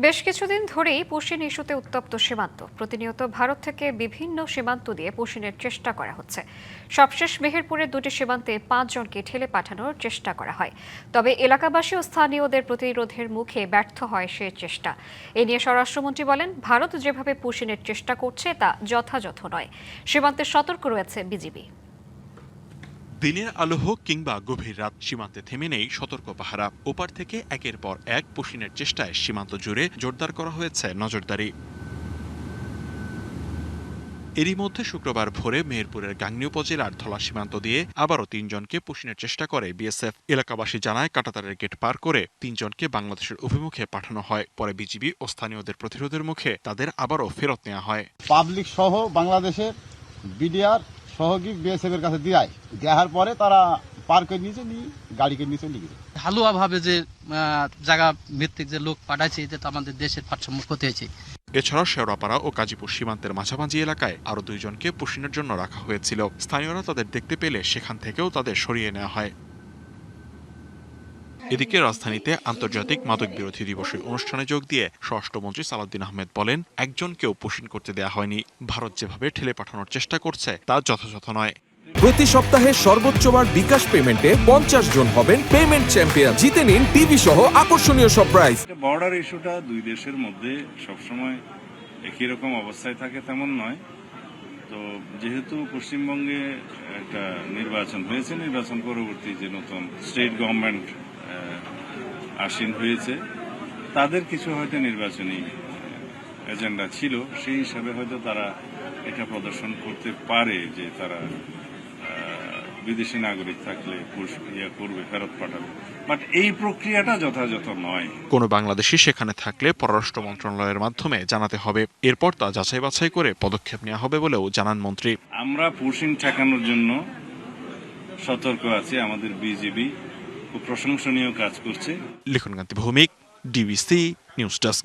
বেশ কিছুদিন ধরেই পশ্চিম ইস্যুতে উত্তপ্ত সীমান্ত। প্রতিনিয়ত ভারত থেকে বিভিন্ন সীমান্ত দিয়ে পশ্চিমের চেষ্টা করা হচ্ছে। সবশেষ মেহেরপুরের দুটি সীমান্তে 5 জনকে ঠেলে পাঠানোর চেষ্টা করা হয়, তবে এলাকাবাসী ও স্থানীয়দের প্রতিরোধের মুখে ব্যর্থ হয় সে চেষ্টা। এ নিয়ে স্বরাষ্ট্রমন্ত্রী বলেন, ভারত যেভাবে পশ্চিমের চেষ্টা করছে তা যথাযথ নয়। সীমান্তে সতর্ক রয়েছে বিজিবি। দিনের আলো হোক কিংবা গভীর রাত, সীমান্তে থেমে নেই সতর্ক পাহারা। ওপার থেকে একের পর এক পশ্চিমের চেষ্টায় সীমান্ত জুড়ে জোরদার করা হয়েছে নজরদারি। এরই মধ্যে শুক্রবার ভোরে মেহেরপুরের গাংনী উপজেলার ধলা সীমান্ত দিয়ে আবারও 3 জনকে পশ্চিমের চেষ্টা করে বিএসএফ। এলাকাবাসী জানায়, কাঁটাতারের গেট পার করে 3 জনকে বাংলাদেশের অভিমুখে পাঠানো হয়। পরে বিজিবি ও স্থানীয়দের প্রতিরোধের মুখে তাদের আবারও ফেরত নেওয়া হয়। পাবলিক সহ বাংলাদেশের বিডিআর সহযোগী বিএসএফ এর কাছে দেওয়ার পরে তারা পার্কের নিচে নিয়ে গাড়িকে নিচে নিয়ে গেছে। হালুয়া ভাবে যে জায়গা ভিত্তিক যে লোক পাঠাইছে, এটা তো আমাদের দেশের ভারসাম্য ক্ষতি হয়েছে। এছাড়াও শেওড়াপাড়া ও গাজীপুর সীমান্তের মাঝামাঝি এলাকায় আরও 2 জনকে পুশিনের জন্য রাখা হয়েছিল। স্থানীয়রা তাদের দেখতে পেলে সেখান থেকেও তাদের সরিয়ে নেওয়া হয়। এদিকে রাজধানীতে আন্তর্জাতিক মাদক বিরোধী দিবসের অনুষ্ঠানে যোগ দিয়ে স্বরাষ্ট্রমন্ত্রী সালাউদ্দিন আহমেদ বলেন, একজনকেও পুশিন করতে দেয়া হয়নি। ভারত যেভাবে ঠেলে পাঠানোর চেষ্টা করছে তা যথাযথ নয়। প্রতি সপ্তাহে সর্বোচ্চ বার বিকাশ পেমেন্টে 50 জন হবেন পেমেন্ট চ্যাম্পিয়ন। জিতে নিন টিভি সহ আকর্ষণীয় সব প্রাইজ। বর্ডার ইস্যুটা দুই দেশের মধ্যে সবসময় একই রকম অবস্থায় থাকে তেমন নয়। তো যেহেতু পশ্চিমবঙ্গে একটা নির্বাচন হয়েছে, নির্বাচন পরবর্তী যে নতুন স্টেট গভর্নমেন্ট আসীন হয়েছে, তাদের কিছু হয়তো নির্বাচনী এজেন্ডা ছিল, সেই হিসাবে হয়তো তারা এটা প্রদর্শন করতে পারে যে তারা বিদেশি নাগরিক থাকলে করবে, ফেরত পাঠাবে। বাট এই প্রক্রিয়াটা যথাযথ নয়। কোনো বাংলাদেশি সেখানে থাকলে পররাষ্ট্র মন্ত্রণালয়ের মাধ্যমে জানাতে হবে। এরপর তা যাচাই বাছাই করে পদক্ষেপ নেওয়া হবে বলেও জানান মন্ত্রী। আমরা পুশিং ঠেকানোর জন্য সতর্ক আছি। আমাদের বিজিবি খুব প্রশংসনীয় কাজ করছে। লিখনকান্তি ভৌমিক, ডিবিসি নিউজ ডেস্ক।